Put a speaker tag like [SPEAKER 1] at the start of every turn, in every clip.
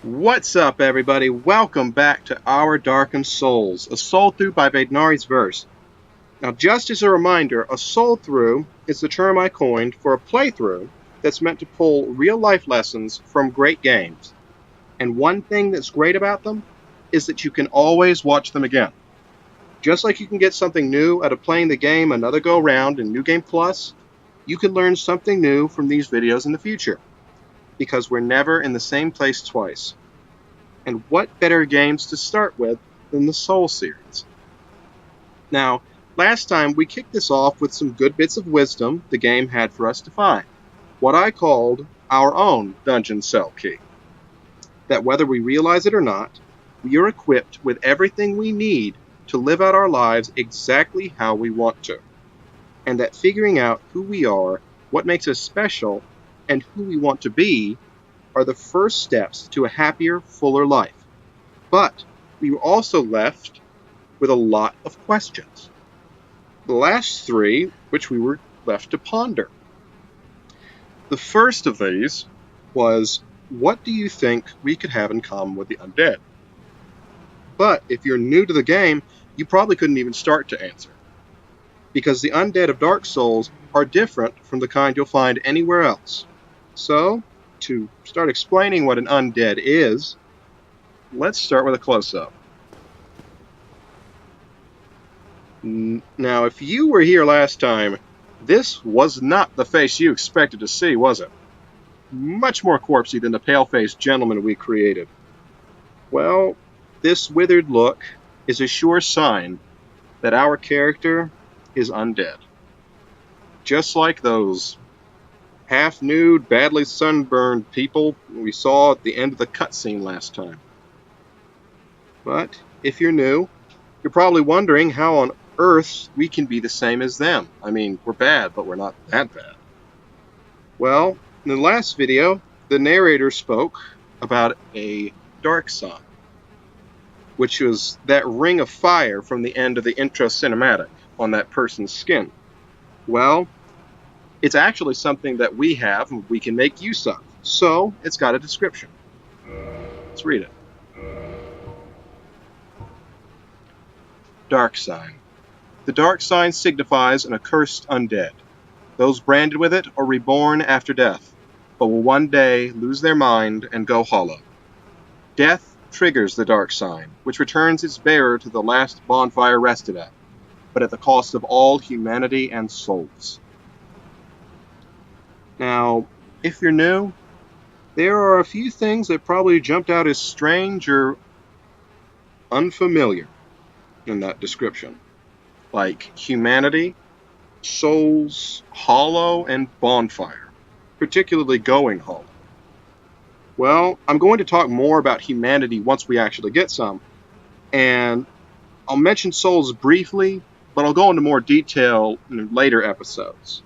[SPEAKER 1] What's up, everybody? Welcome back to our Darkened Souls, a Soulthrough by Vaidnari's Verse. Now, just as a reminder, a Soulthrough is the term I coined for a playthrough that's meant to pull real-life lessons from great games. And one thing that's great about them is that you can always watch them again. Just like you can get something new out of playing the game another go-round in New Game Plus, you can learn something new from these videos in the future. Because we're never in the same place twice. And what better games to start with than the Soul series? Now, last time we kicked this off with some good bits of wisdom the game had for us to find, what I called our own dungeon cell key. That whether we realize it or not, we are equipped with everything we need to live out our lives exactly how we want to. And that figuring out who we are, what makes us special, and who we want to be are the first steps to a happier, fuller life. But we were also left with a lot of questions. The last three, which we were left to ponder. The first of these was, what do you think we could have in common with the undead? But if you're new to the game, you probably couldn't even start to answer. Because the undead of Dark Souls are different from the kind you'll find anywhere else. So, to start explaining what an undead is, let's start with a close-up. Now, if you were here last time, this was not the face you expected to see, was it? Much more corpsey than the pale-faced gentleman we created. Well, this withered look is a sure sign that our character is undead. Just like those half-nude, badly sunburned people we saw at the end of the cutscene last time. But if you're new, you're probably wondering how on earth we can be the same as them. I mean, we're bad, but we're not that bad. Well, in the last video, the narrator spoke about a dark sign, which was that ring of fire from the end of the intro cinematic on that person's skin. Well, it's actually something that we have and we can make use of. So, it's got a description. Let's read it. Dark sign. The dark sign signifies an accursed undead. Those branded with it are reborn after death, but will one day lose their mind and go hollow. Death triggers the dark sign, which returns its bearer to the last bonfire rested at, but at the cost of all humanity and souls. Now, if you're new, there are a few things that probably jumped out as strange or unfamiliar in that description, like humanity, souls, hollow, and bonfire, particularly going hollow. Well, I'm going to talk more about humanity once we actually get some, and I'll mention souls briefly, but I'll go into more detail in later episodes.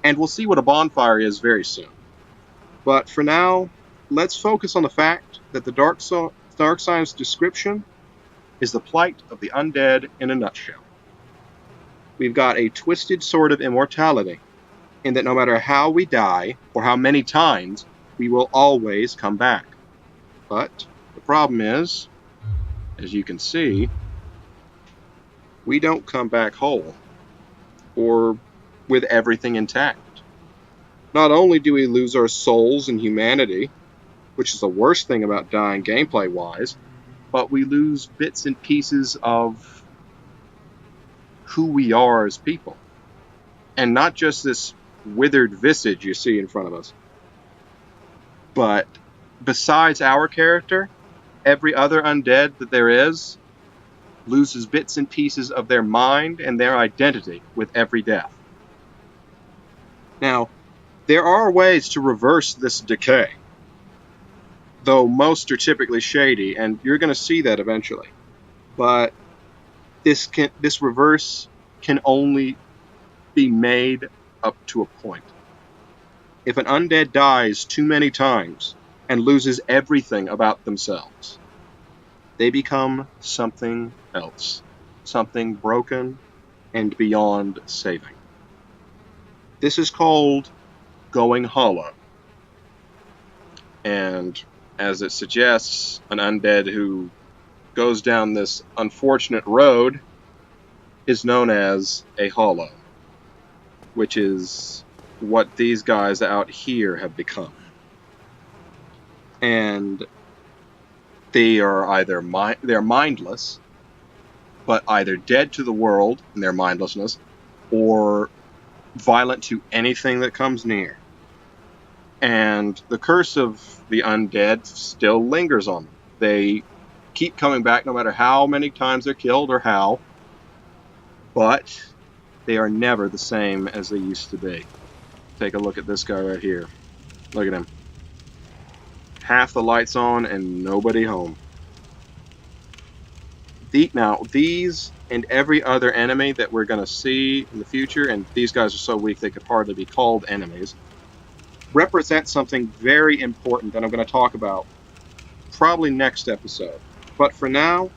[SPEAKER 1] And we'll see what a bonfire is very soon. But for now, let's focus on the fact that the dark sign's description is the plight of the undead in a nutshell. We've got a twisted sort of immortality, in that no matter how we die, or how many times, we will always come back. But the problem is, as you can see, we don't come back whole, or with everything intact. Not only do we lose our souls and humanity, which is the worst thing about dying gameplay-wise, but we lose bits and pieces of who we are as people. And not just this withered visage you see in front of us, but besides our character, every other undead that there is loses bits and pieces of their mind and their identity with every death. Now, there are ways to reverse this decay, though most are typically shady, and you're going to see that eventually. But this reverse can only be made up to a point. If an undead dies too many times and loses everything about themselves, they become something else, something broken and beyond saving. This is called going hollow. And as it suggests, an undead who goes down this unfortunate road is known as a hollow, which is what these guys out here have become. And they are either they're mindless, but either dead to the world in their mindlessness, or violent to anything that comes near. And the curse of the undead still lingers on them. They keep coming back no matter how many times they're killed or how, but they are never the same as they used to be. Take a look at this guy right here. Look at him. Half the lights on and nobody home. Now, these and every other enemy that we're going to see in the future, and these guys are so weak they could hardly be called enemies, represent something very important that I'm going to talk about probably next episode. But for now,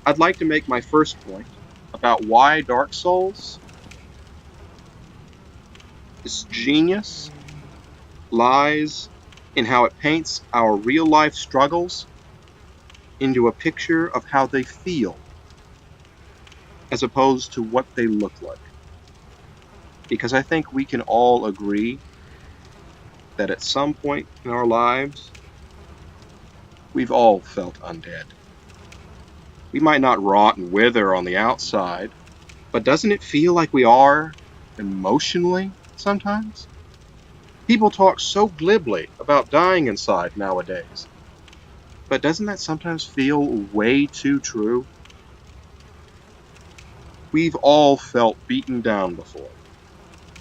[SPEAKER 1] I'd like to make my first point about why Dark Souls, its genius, lies in how it paints our real-life struggles into a picture of how they feel, as opposed to what they look like. Because I think we can all agree that at some point in our lives, we've all felt undead. We might not rot and wither on the outside, but doesn't it feel like we are emotionally sometimes? People talk so glibly about dying inside nowadays, but doesn't that sometimes feel way too true? We've all felt beaten down before.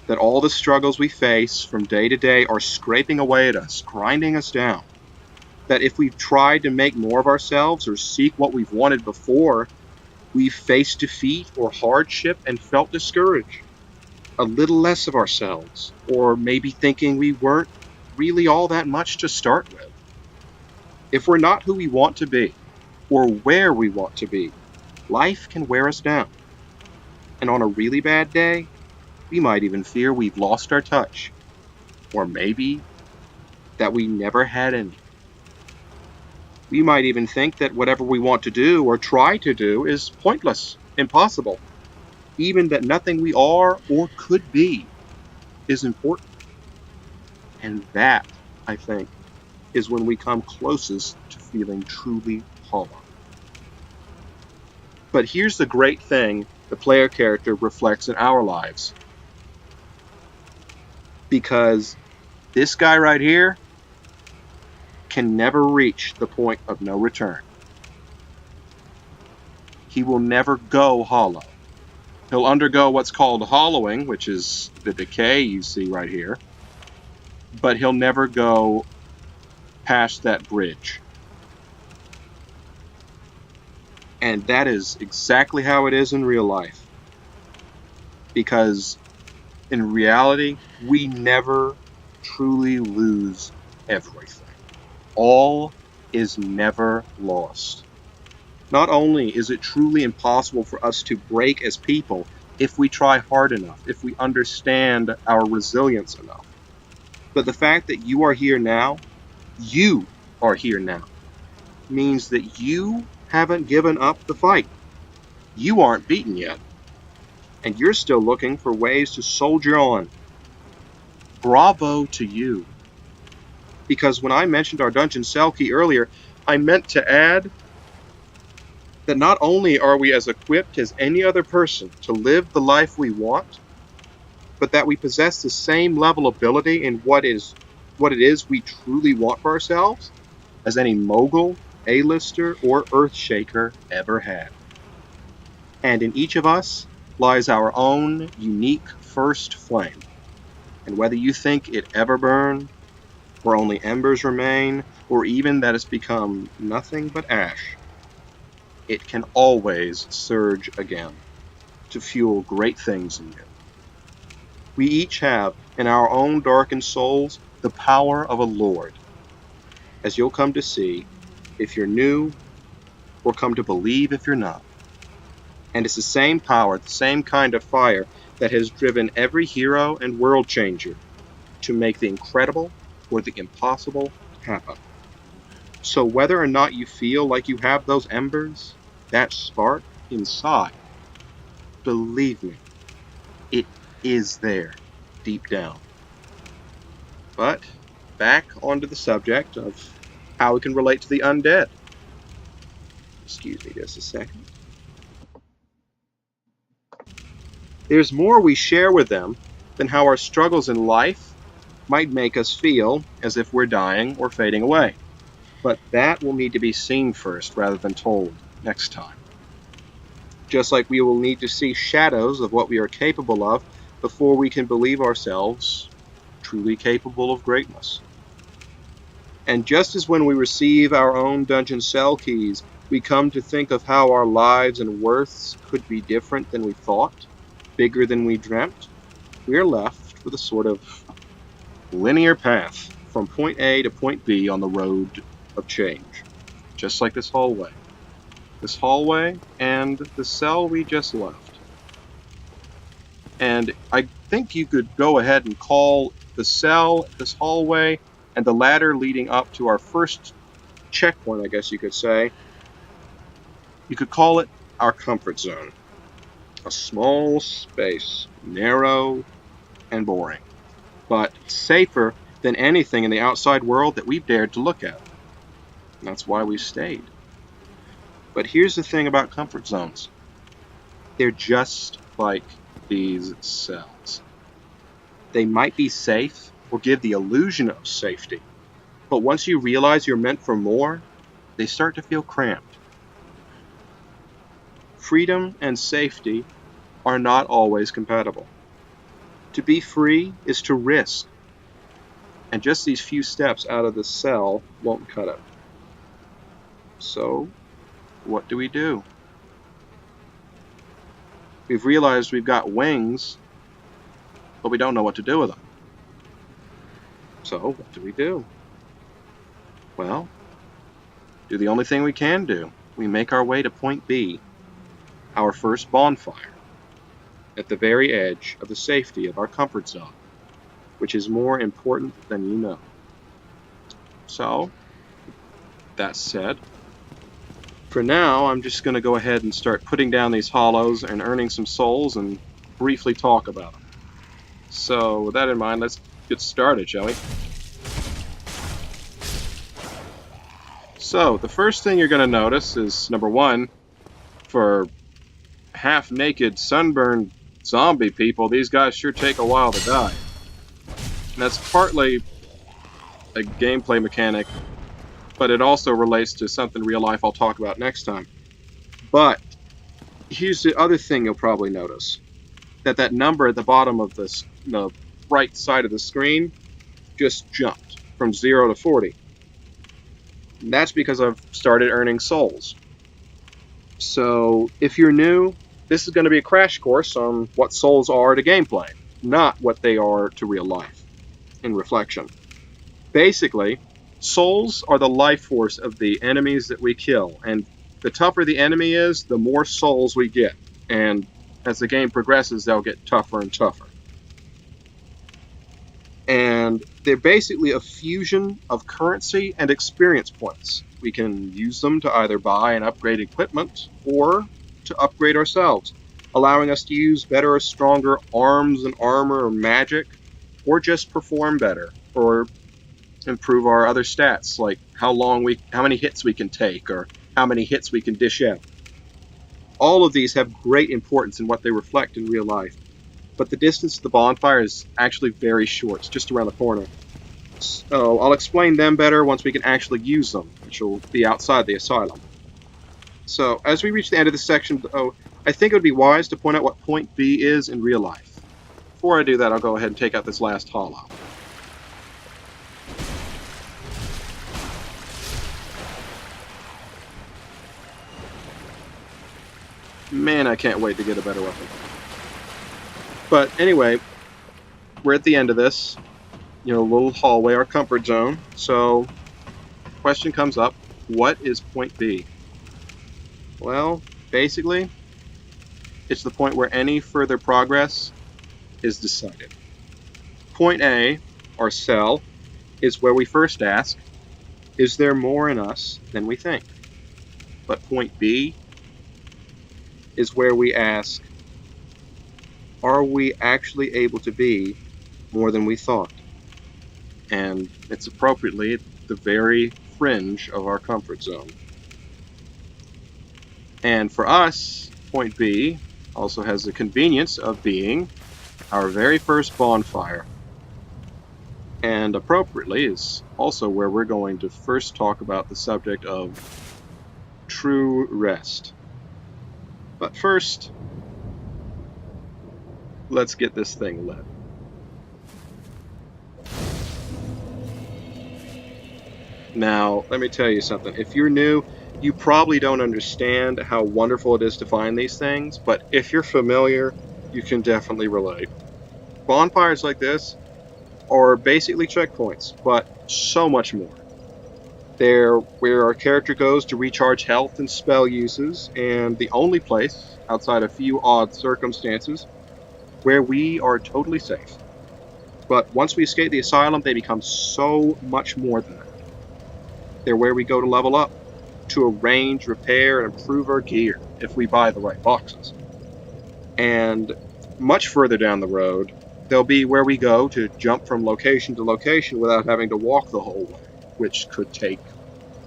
[SPEAKER 1] That all the struggles we face from day to day are scraping away at us, grinding us down. That if we've tried to make more of ourselves or seek what we've wanted before, we've faced defeat or hardship and felt discouraged. A little less of ourselves, or maybe thinking we weren't really all that much to start with. If we're not who we want to be, or where we want to be, life can wear us down. And on a really bad day, we might even fear we've lost our touch, or maybe that we never had any. We might even think that whatever we want to do or try to do is pointless, impossible, even that nothing we are or could be is important. And that, I think, is when we come closest to feeling truly hollow. But here's the great thing the player character reflects in our lives. Because this guy right here can never reach the point of no return. He will never go hollow. He'll undergo what's called hollowing, which is the decay you see right here, but he'll never go past that bridge. And that is exactly how it is in real life. Because in reality, we never truly lose everything. All is never lost. Not only is it truly impossible for us to break as people if we try hard enough, if we understand our resilience enough, but the fact that you are here now, means that you haven't given up the fight. You aren't beaten yet, and you're still looking for ways to soldier on. Bravo to you. Because when I mentioned our dungeon cell key earlier, I meant to add that not only are we as equipped as any other person to live the life we want, but that we possess the same level of ability in what it is we truly want for ourselves as any mogul, A-lister, or earthshaker ever had. And in each of us lies our own unique first flame. And whether you think it ever burned, or only embers remain, or even that it's become nothing but ash, it can always surge again to fuel great things in you. We each have, in our own darkened souls, the power of a Lord, as you'll come to see if you're new, or come to believe if you're not. And it's the same power, the same kind of fire that has driven every hero and world changer to make the incredible or the impossible happen. So whether or not you feel like you have those embers, that spark inside, believe me, it is there deep down. But back onto the subject of how we can relate to the undead. Excuse me just a second. There's more we share with them than how our struggles in life might make us feel as if we're dying or fading away. But that will need to be seen first rather than told next time. Just like we will need to see shadows of what we are capable of before we can believe ourselves truly capable of greatness. And just as when we receive our own dungeon cell keys, we come to think of how our lives and worths could be different than we thought, bigger than we dreamt, we are left with a sort of linear path from point A to point B on the road of change. Just like this hallway. This hallway and the cell we just left. And I think you could go ahead and call the cell, this hallway, and the ladder leading up to our first checkpoint, I guess you could say, you could call it our comfort zone. A small space, narrow and boring, but safer than anything in the outside world that we've dared to look at. And that's why we stayed. But here's the thing about comfort zones. They're just like these cells. They might be safe or give the illusion of safety, but once you realize you're meant for more, they start to feel cramped. Freedom and safety are not always compatible. To be free is to risk, and just these few steps out of the cell won't cut it. So, what do we do? We've realized we've got wings, but we don't know what to do with them. So, what do we do? Well, do the only thing we can do. We make our way to point B, our first bonfire, at the very edge of the safety of our comfort zone, which is more important than you know. So, that said, for now, I'm just going to go ahead and start putting down these hollows and earning some souls and briefly talk about them. So, with that in mind, let's get started, shall we? So, the first thing you're going to notice is, number one, for half-naked, sunburned zombie people, these guys sure take a while to die. And that's partly a gameplay mechanic, but it also relates to something real life I'll talk about next time. But here's the other thing you'll probably notice. That number at the bottom of the right side of the screen just jumped from 0 to 40. And that's because I've started earning souls. So if you're new, this is going to be a crash course on what souls are to gameplay, not what they are to real life, in reflection. Basically, souls are the life force of the enemies that we kill, and the tougher the enemy is, the more souls we get, and as the game progresses, they'll get tougher and tougher. And they're basically a fusion of currency and experience points. We can use them to either buy and upgrade equipment, or to upgrade ourselves, allowing us to use better or stronger arms and armor or magic, or just perform better, or improve our other stats, like how many hits we can take, or how many hits we can dish out. All of these have great importance in what they reflect in real life, but the distance to the bonfire is actually very short. It's just around the corner. So I'll explain them better once we can actually use them, which will be outside the asylum. So as we reach the end of this section, I think it would be wise to point out what point B is in real life. Before I do that, I'll go ahead and take out this last hollow. Man, I can't wait to get a better weapon. But anyway, we're at the end of this, little hallway, our comfort zone. So, question comes up, what is point B? Well, basically, it's the point where any further progress is decided. Point A, our cell, is where we first ask, Is there more in us than we think? But point B is where we ask, are we actually able to be more than we thought? And it's appropriately at the very fringe of our comfort zone. And for us, point B also has the convenience of being our very first bonfire. And appropriately is also where we're going to first talk about the subject of true rest. But first, let's get this thing lit. Now, let me tell you something. If you're new, you probably don't understand how wonderful it is to find these things, but if you're familiar, you can definitely relate. Bonfires like this are basically checkpoints, but so much more. They're where our character goes to recharge health and spell uses, and the only place, outside a few odd circumstances, where we are totally safe. But once we escape the asylum, they become so much more than that. They're where we go to level up, to arrange, repair, and improve our gear if we buy the right boxes. And much further down the road, they'll be where we go to jump from location to location without having to walk the whole way, which could take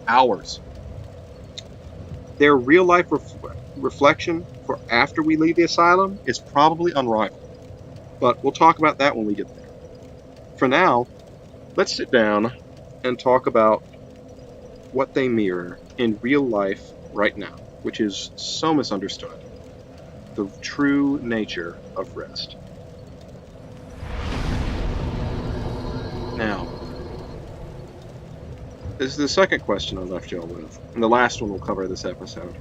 [SPEAKER 1] hours. Their real-life reflection for after we leave the asylum is probably unrivaled, but we'll talk about that when we get there. For now, let's sit down and talk about what they mirror in real life right now, which is so misunderstood. The true nature of rest. Now, this is the second question I left y'all with, and the last one we'll cover this episode.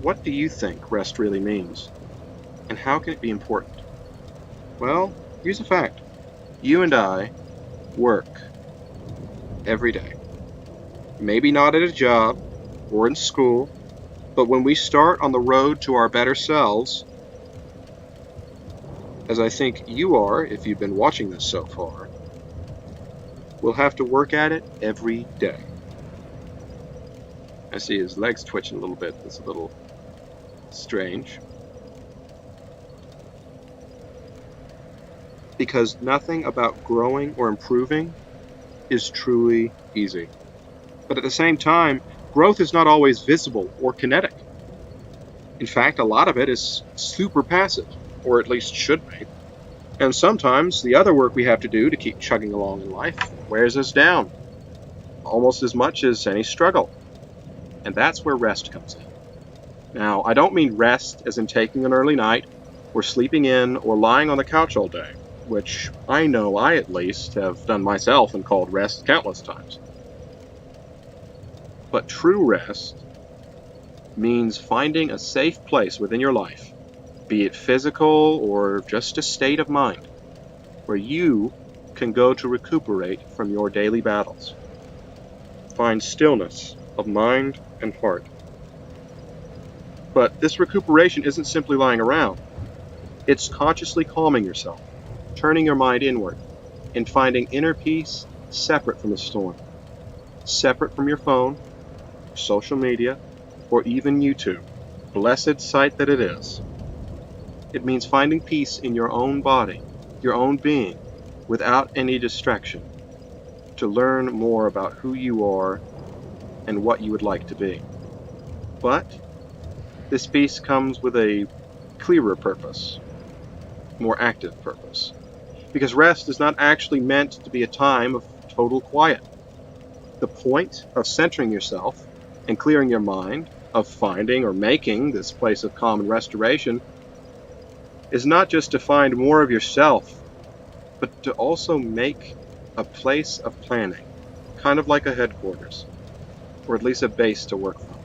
[SPEAKER 1] What do you think rest really means? And how can it be important? Well, here's a fact. You and I work every day. Maybe not at a job or in school, but when we start on the road to our better selves, as I think you are if you've been watching this so far, we'll have to work at it every day. I see his legs twitching a little bit. It's a little strange. Because nothing about growing or improving is truly easy. But at the same time, growth is not always visible or kinetic. In fact, a lot of it is super passive, or at least should be. And sometimes the other work we have to do to keep chugging along in life wears us down, almost as much as any struggle. And that's where rest comes in. Now, I don't mean rest as in taking an early night, or sleeping in, or lying on the couch all day, which I know I at least have done myself and called rest countless times. But true rest means finding a safe place within your life, be it physical or just a state of mind, where you can go to recuperate from your daily battles. Find stillness of mind and heart. But this recuperation isn't simply lying around. It's consciously calming yourself, turning your mind inward, and finding inner peace separate from the storm, separate from your phone, social media, or even YouTube. Blessed sight that it is. It means finding peace in your own body, your own being, without any distraction, to learn more about who you are and what you would like to be. But this peace comes with a clearer purpose, more active purpose, because rest is not actually meant to be a time of total quiet. The point of centering yourself and clearing your mind, of finding or making this place of calm and restoration, is not just to find more of yourself, but to also make a place of planning, kind of like a headquarters, or at least a base to work from,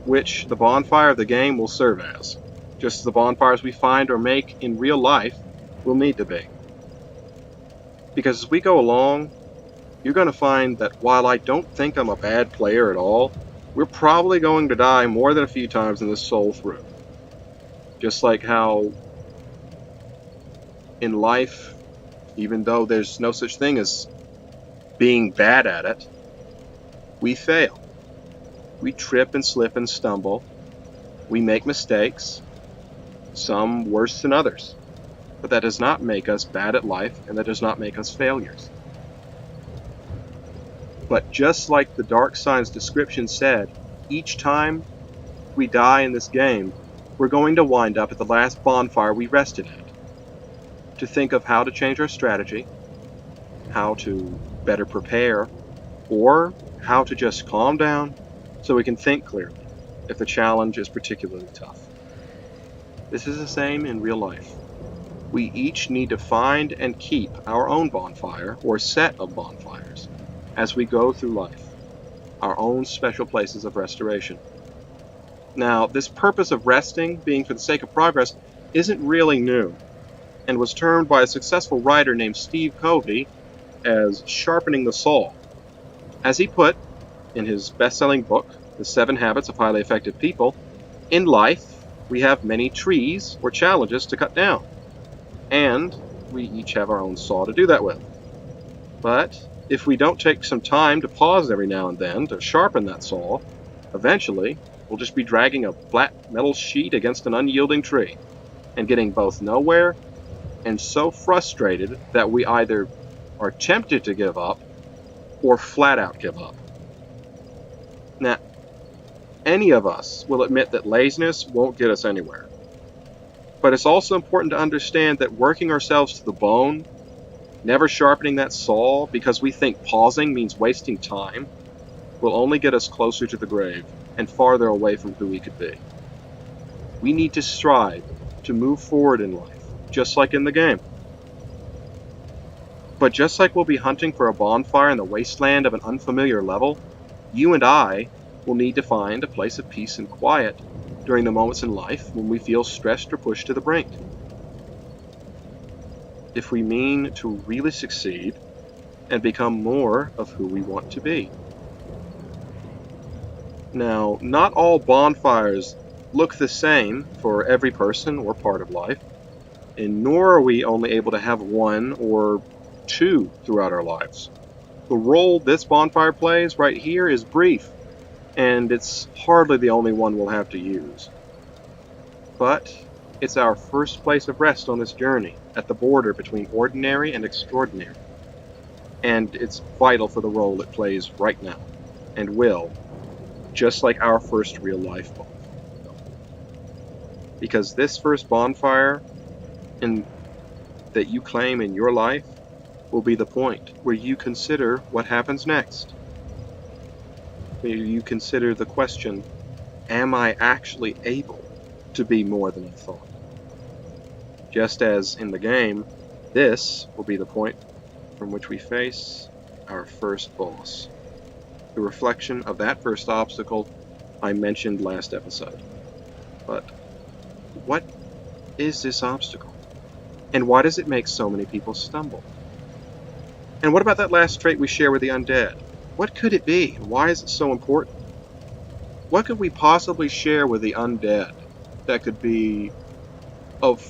[SPEAKER 1] which the bonfire of the game will serve as, just as the bonfires we find or make in real life will need to be. Because as we go along, you're going to find that while I don't think I'm a bad player at all, we're probably going to die more than a few times in this Soulthrough. Just like how in life, even though there's no such thing as being bad at it, We fail. We trip and slip and stumble. We make mistakes, some worse than others. But that does not make us bad at life, and that does not make us failures. But just like the dark sign's description said, each time we die in this game, we're going to wind up at the last bonfire we rested at, to think of how to change our strategy, how to better prepare, or how to just calm down so we can think clearly if the challenge is particularly tough. This is the same in real life. We each need to find and keep our own bonfire or set of bonfires as we go through life, our own special places of restoration. Now, this purpose of resting being for the sake of progress isn't really new, and was termed by a successful writer named Steve Covey as sharpening the saw. As he put in his best-selling book, The 7 Habits of Highly Effective People, in life we have many trees or challenges to cut down, and we each have our own saw to do that with. But if we don't take some time to pause every now and then to sharpen that saw, eventually we'll just be dragging a flat metal sheet against an unyielding tree, and getting both nowhere and so frustrated that we either are tempted to give up or flat out give up. Now, any of us will admit that laziness won't get us anywhere. But it's also important to understand that working ourselves to the bone, never sharpening that saw because we think pausing means wasting time, will only get us closer to the grave and farther away from who we could be. We need to strive to move forward in life, just like in the game. But just like we'll be hunting for a bonfire in the wasteland of an unfamiliar level, you and I will need to find a place of peace and quiet during the moments in life when we feel stressed or pushed to the brink. If we mean to really succeed and become more of who we want to be. Now, not all bonfires look the same for every person or part of life, and nor are we only able to have one or two throughout our lives. The role this bonfire plays right here is brief, and it's hardly the only one we'll have to use. But it's our first place of rest on this journey, at the border between ordinary and extraordinary. And it's vital for the role it plays right now, and will, just like our first real life bonfire. Because this first bonfire that you claim in your life will be the point where you consider what happens next. Where you consider the question, am I actually able to be more than I thought? Just as in the game, this will be the point from which we face our first boss. The reflection of that first obstacle I mentioned last episode. But what is this obstacle? And why does it make so many people stumble? And what about that last trait we share with the undead? What could it be? Why is it so important? What could we possibly share with the undead that could be of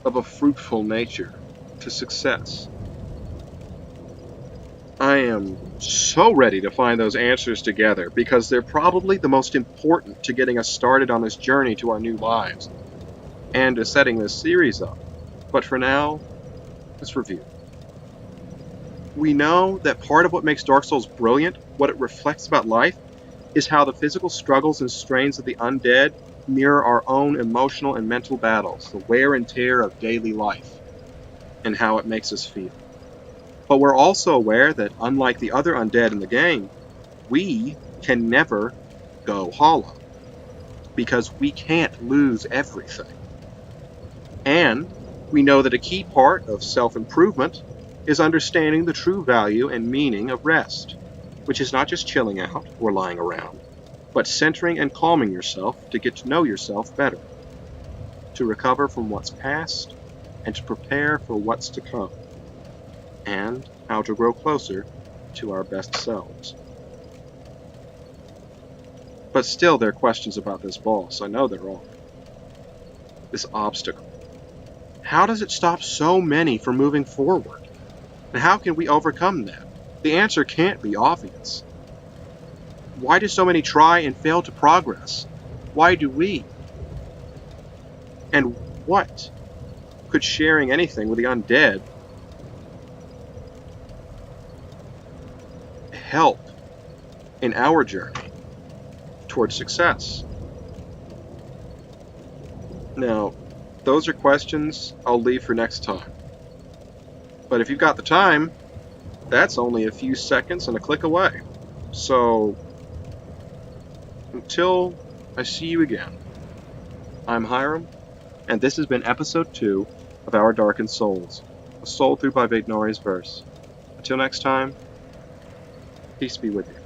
[SPEAKER 1] a fruitful nature to success? I am so ready to find those answers together because they're probably the most important to getting us started on this journey to our new lives and to setting this series up. But for now, let's review. We know that part of what makes Dark Souls brilliant, what it reflects about life, is how the physical struggles and strains of the undead mirror our own emotional and mental battles, the wear and tear of daily life, and how it makes us feel. But we're also aware that, unlike the other undead in the game, we can never go hollow, because we can't lose everything. And we know that a key part of self-improvement is understanding the true value and meaning of rest, which is not just chilling out or lying around, but centering and calming yourself to get to know yourself better, to recover from what's past, and to prepare for what's to come, and how to grow closer to our best selves. But still, there are questions about this boss. I know there are. This obstacle. How does it stop so many from moving forward? And how can we overcome that? The answer can't be obvious. Why do so many try and fail to progress? Why do we? And what could sharing anything with the undead help in our journey towards success? Now, those are questions I'll leave for next time. But if you've got the time, that's only a few seconds and a click away. So, until I see you again, I'm Hiram, and this has been episode 2 of our Darkened Souls, a Soulthrough by Vaydnori's Verse. Until next time, peace be with you.